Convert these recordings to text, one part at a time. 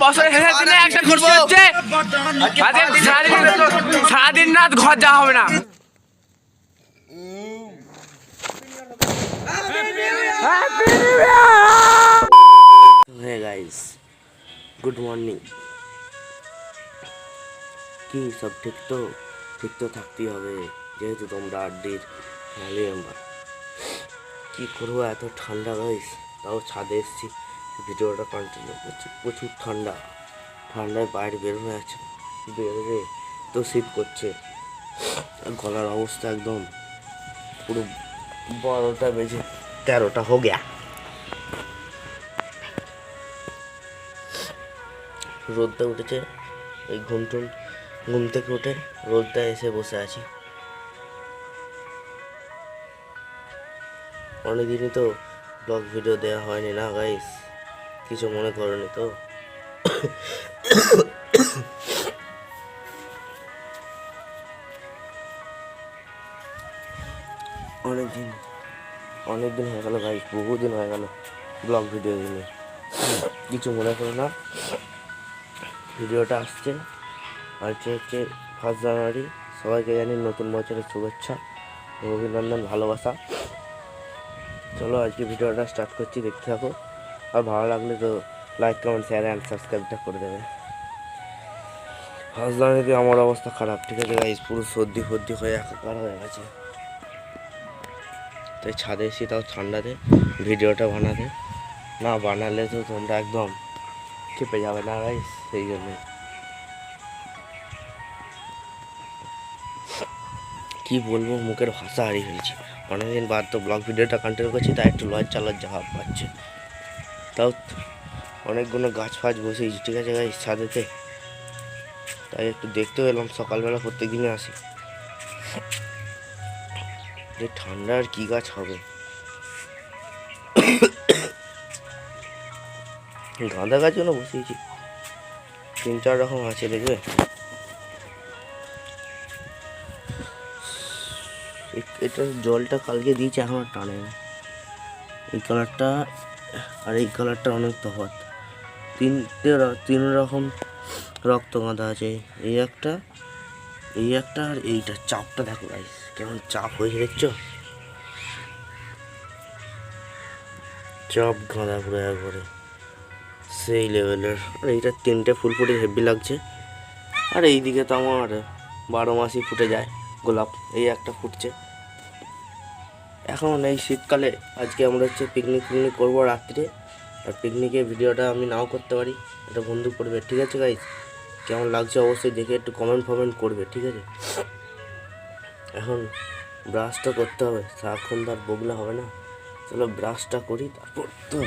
বছরের শেষের দিনে একটা খুশি হচ্ছে। আজকে সারাদিন রাত ঘর যাওয়া হবে না। Hey guys, good morning. কি সব ঠিক তো থাকতেই হবে, যেহেতু তোমরা আড্ডির ফ্যামিলি মেম্বার। কী করবো, এত ঠান্ডা গাইস, তাও ছাদে এসেছি ভিডিওটা কন্টিনিউ করছি। প্রচুর ঠান্ডায় বাইরে বেরোনো যাচ্ছে, বেরোলে তো শীত করছে। গলার অবস্থা একদম পুরো 12টা বেজে 13টা হো গিয়া। রোদটা উঠেছে, এই ঘুম থেকে উঠে রোদটা এসে বসে আছি। অনেকদিনই তো ব্লগ ভিডিও দেওয়া হয়নি না গাইস, কিছু মনে করনি তো? অনেকদিন হয়ে গেল গাইস, বহুদিন হয়ে গেল ব্লগ ভিডিও দিলে। কিছু মনে করো না, ভিডিওটা আসছে হচ্ছে 1 জানুয়ারি। সবাইকে জানি নতুন বছরের শুভেচ্ছা, অভিনন্দন, ভালোবাসা। চলো আজকে ভিডিওটা স্টার্ট করছি, দেখতে থাকো। আর ভালো লাগলে তো লাইক, কমেন্ট, শেয়ার অ্যান্ড সাবস্ক্রাইবটা করে দেবে। 1 জানুয়ারিতে আমার অবস্থা খারাপ, ঠিক আছে গাইস, পুরো সর্দি হয়ে একাকার হয়ে গেছে। তাই ছাদে এসে তাও ঠান্ডাতে ভিডিওটা বানাতে, না বানালে তো তোমরা একদম চেপে যাবে না গাইস, সেই জন্যে। কি বলবো, মুখের ভাষা হারিয়ে ফেলছি। অনেকদিন বাদ তো ব্লগ ভিডিওটা কন্টিনিউ করছি, তাই একটু লজ্জা ভাব পাচ্ছে। তাও অনেকগুলো গাছ ফাছ বসেছি, ঠিক আছে গাইস, ছাদেতে। তাই একটু দেখতেও এলাম, সকালবেলা প্রত্যেক দিনে আসি। যে ঠান্ডা আর কি গাছ হবে। গাঁদা গাছগুলো বসিয়েছি, 3-4 রকম আছে, দেখবে। এটা জলটা কালকে দিয়েছে, এখন আর টানে না। এই কালারটা আর এই কালারটা অনেক তফাৎ। 3 রকম রক্ত গাঁদা আছে। এই একটা আর এইটা। চাপটা দেখো গাইস, কেমন চাপ হয়েছে, দেখছো? চাপ গাঁদা পুরো একবারে সেই লেভেলের। আর এইটা 3টে ফুল ফুটে হেভি লাগছে। আর এইদিকে তো আমার 12 মাসই ফুটে যায় গোলাপ, এই একটা ফুটছে এখন। এই শীতকালে আজকে আমরা হচ্ছে পিকনিক করবো রাত্রে। আর পিকনিকের ভিডিওটা আমি নাও করতে পারি, এটা বন্ধু করবে, ঠিক আছে গাইস? কেমন লাগছে অবশ্যই দেখে একটু কমেন্ট করবে, ঠিক আছে? এখন ব্রাশটা করতে হবে, সারাক্ষণ তার বগলে হবে না। চলো ব্রাশটা করি, তারপর তো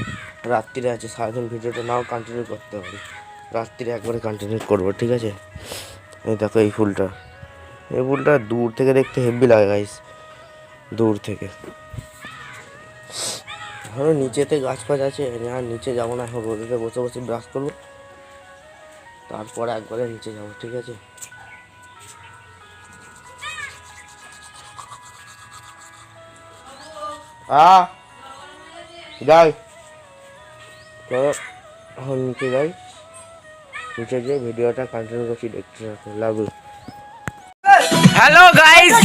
রাত্রিরে আছে, সারাদিন ভিডিওটা নাও কন্টিনিউ করতে পারি, রাত্রিরে একবারে কন্টিনিউ করবো, ঠিক আছে? এই দেখো এই ফুলটা দূর থেকে দেখতে হেভি লাগে গাইস, দূর থেকে। এখন নিচেতে গাছ ফাছ আছে, আর নিচে যাবো না, এখন রোদেতে বসে ব্রাশ করবো, তারপরে একবারে নিচে যাবো, ঠিক আছে? যাই চলো এখন নিচে যাই, নিচে গিয়ে ভিডিওটা কন্টিনিউ করছি, দেখতে থাকো। Love you. হ্যালো গাইস,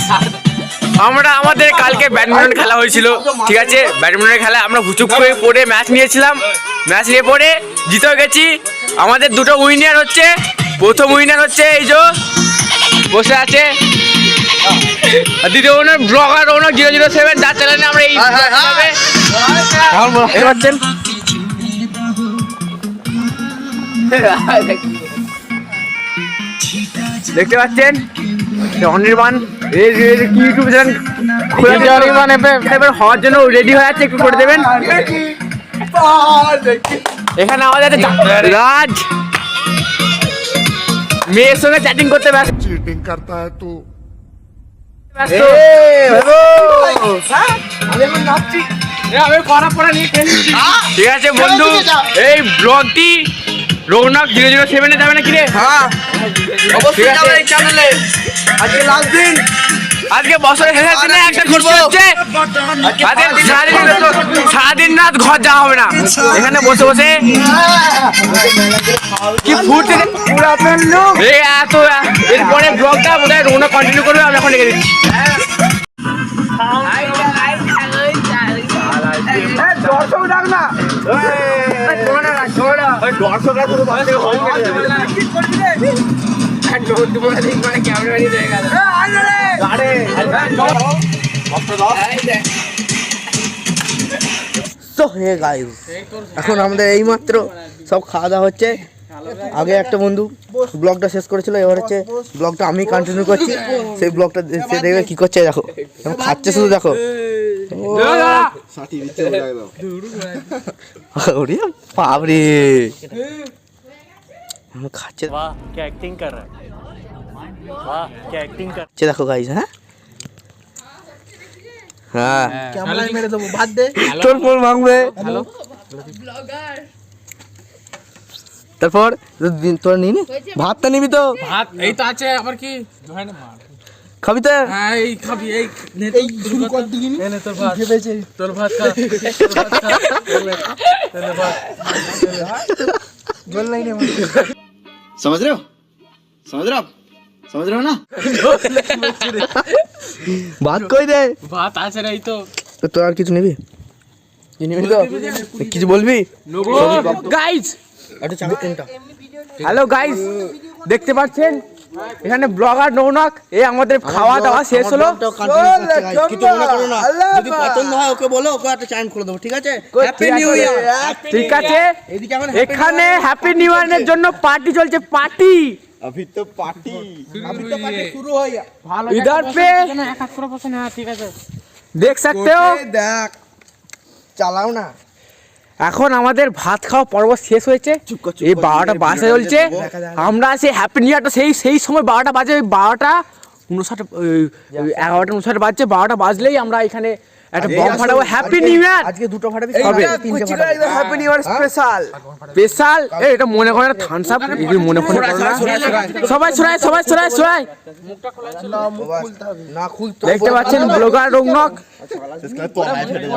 আমাদের কালকে ব্যাডমিন্টন খেলা হয়েছিল, ঠিক আছে? ব্যাডমিন্টন খেলায় আমরা হুচুক করে পড়ে ম্যাচ নিয়েছিলাম। ম্যাচ নিয়ে পড়ে জিতেও গেছি। আমাদের দুটো উইনার হচ্ছে, প্রথম উইনার হচ্ছে এই যে বসে আছে, আর দ্বিতীয় উইনার ব্লগার 007, যার চ্যানেলে আমরা এই পাচ্ছেন। দেখতে পাচ্ছেন অনির্বাণ ইউটিউব চ্যানেল হওয়ার জন্য রেডি হয়ে আছে, একটু করে দেবেন। এখানে আমাদের রাজ মেয়ের সঙ্গে চ্যাটিং করতে ব্যস্ত। ঠিক আছে বন্ধু, এই ব্লগটি রৌনক 007 যাবে না কিরে? হ্যাঁ অবশ্যই যাবে এই চ্যানেলে। আজকে লাস্ট দিন, আজকে বছরের শেষের দিনে একটা করবো হচ্ছে আজকে সারাদিন রাত ঘর যাওয়া হবে না, এখানে বসে বসে কি ফুটছে এত। এরপরে ব্লগটা বোধ হয় রোনা কন্টিনিউ করবে, আমি এখন রেখে দিচ্ছি। দর্শক ডাক না, তো হে গাইস, এখন আমাদের এইমাত্র সব খাওয়া দাওয়া হচ্ছে। আগে একটা বন্ধু ব্লগটা শেষ করেছিল, এবার হচ্ছে ব্লগটা আমি কন্টিনিউ করছি। সেই ব্লগটা সে দেখবে কি করছে, দেখো খাচ্ছে শুধু, দেখো বাবরে খাচ্ছে, দেখো গাইস। হ্যাঁ হ্যাঁ ক্যামেরায় মেরে দেবো, ভাত দে, তোর ফোন মাংবে। তারপর তোর নিবি ভাতটা, নিবি তো? ভাত এই তো আছে, আবার কি খাবি তো? হ্যাঁ এই খাবি, এই শুরু কর দিবি, এনে তোর ভাত, তোর ভাত খা, তোর ভাত জল নাই রে, समझ रहे हो ना? ভাত কই রে? ভাত আছে রে, এই তো। তো তোর আর কিছু নিবি? নিবি তো? কিছু বলবি? গাইজ, একটা চাবি কোনটা? হ্যালো গাইজ, দেখতে পাচ্ছেন এখানে ব্লগার নৌনাক, এই আমাদের খাওয়া দাওয়া শেষ হলো। কিছু মনে করো না, যদি পছন্দ হয় ওকে বলো, ওকে একটা চ্যানেল খুলে দেবো, ঠিক আছে? Happy new year. ঠিক আছে, এদিকে আমার এখানে হ্যাপি নিউ ইয়ারের জন্য পার্টি চলছে, পার্টি अभी तो पार्टी শুরু হয়ে ভালো इधर पे 71%। হ্যাঁ ঠিক আছে, देख सकते हो। দেখ, চালাও না। এখন আমাদের ভাত খাওয়া পর্ব শেষ হয়েছে, এই 12টা বাজে চলছে। আমরা সেই হ্যাপি নিউ ইয়ারটা সেই সময় 12টা বাজে, 12:59 11:59 বাজছে। 12টা বাজলেই আমরা এখানে একটা বম ফাটাবো, হ্যাপি নিউ ইয়ার আজকে দুটো ফাটাবি, হবে। Happy new year special special. এটা মনে করে না থামস আপ, এগুলো মনে করে না। সবাই ছড়ায়, সবাই ছড়ায় ছড়ায়। না খুলতে। দেখতে পাচ্ছেন ব্লগার রৌনক।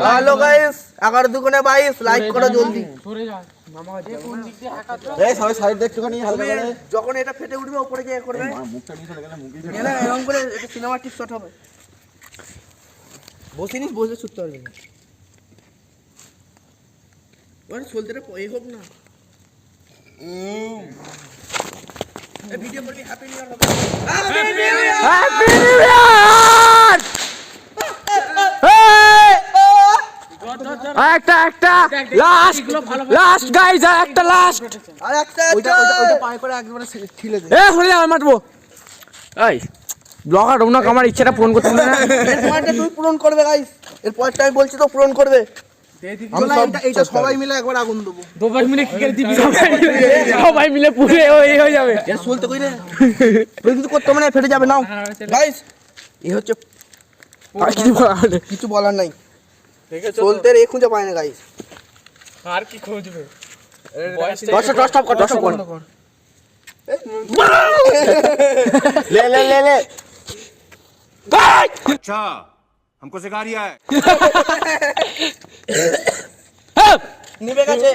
হ্যালো গাইস, 11 দুগুণে 22, লাইক করো জলদি। সরে যা মামা, যে কোন দিক দিয়ে হাঁকা এই সবাই সাইড দেখছো কানি হালকা করে যখন এটা ফেটে উঠবে উপরে গিয়ে করবে, মুখটা নিয়ে চলে গেলে মুখই না এরকম করে এটা সিনেমাটিক শট হবে। বসিনিস, বসে ছুটতে পারবি না, ওরে চলতে রে এই হোক না। এই ভিডিও করবি, হ্যাপি নিউ ইয়ার হবে। Happy new year. একটা লাস্ট গাইজ, একটা লাস্ট। আর একটা ওইটা পায় করে একবারে ঠিলে দে। হলে যাবে মারবো। এই ব্লগার রৌনক আমার ইচ্ছাটা পূরণ করতে পারবে না। এর পয়েন্টটা তুই পূরণ করবে গাইস, এর পয়েন্টটা আমি বলছি তো পূরণ করবে। আমি এইটা সবাই মিলে একবার আগুন দেবো, দুবার মিলে কি করে দিবি? সবাই মিলে পুরে এই হয়ে যাবে। এর চলতে কই রে, তুই কিছু করতে মানে ফেটে যাবে। নাও গাইস, এই হচ্ছে আর কিছু বলার নেই। কিছু বলার নাই, চলতে রে খুঁজে পায় না গাইস। আর কি খুঁজবে? দশটা কর, ले अच्छा हमको सिखा रिया है নিবে গেছে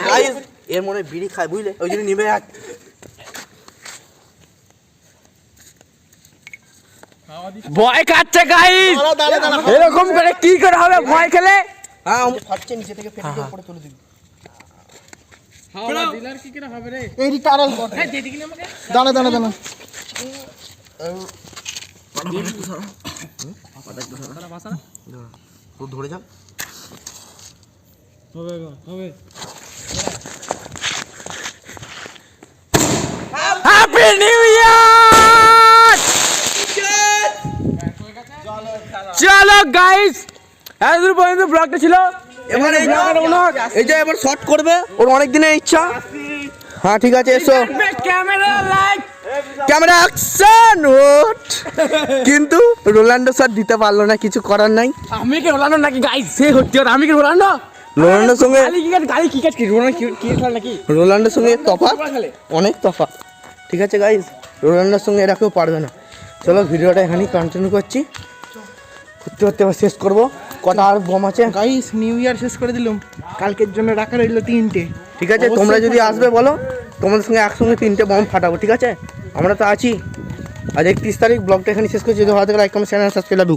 গাইস, এর মনে বিড়ি খায় বুঝলে, ওই জন্য নিবে গেছে। ভয় কাটছে গাইস, এরকম করে কি করে হবে ভয় খেলে? হ্যাঁ আমি ফাটছে, নিচে থেকে ফেটে দিয়ে উপরে তুলে দিবি। হ্যাঁ ডিলার কি করে হবে রে? এই টারাল কর, হ্যাঁ দে দিবি না আমাকে। দাঁড়া তো ধরে যা। হবে হ্যাপি নিউ ইয়ার। চলো গাইস, এতদূর পর্যন্ত ব্লগটা ছিল। এবার এই যে এবার শর্ট করবে, ওর অনেক দিনের ইচ্ছা। হ্যাঁ ঠিক আছে, এসো ক্যামেরা লাইট, ক্যামেরা অ্যাকশন। ওট, কিন্তু রোনাল্ডো শট দিতে পারলো না, কিছু করার নাই। আমি কি রোনাল্ডো নাকি গাইস? সে হচ্ছে আর আমি কি রোনাল্ডো? রোনাল্ডোর সঙ্গে গালি কি কাজ কি রোনাল্ডো কি খেলা নাকি? রোনাল্ডোর সঙ্গে তফাৎ, অনেক তফাৎ। ঠিক আছে গাইস, রোনাল্ডোর সঙ্গে এরা কেউ পারবে না। চলো ভিডিওটা এখানেই কন্টিনিউ করছি, করতে করতে আবার শেষ করবো। কটা আর বম আছে গাইস, নিউ ইয়ার শেষ করে দিলাম, কালকের জন্য রাখা রইলো 3টে। ঠিক আছে, তোমরা যদি আসবে বলো, তোমাদের সঙ্গে একসঙ্গে 3টে বম ফাটাবো। ঠিক আছে, আমরা তো আছি। আজ 31 তারিখ, ব্লগটা এখানে শেষ করছি। যদি ভালো থাকে লাইক কমেন্ট চ্যানেল সাবস্ক্রাইব।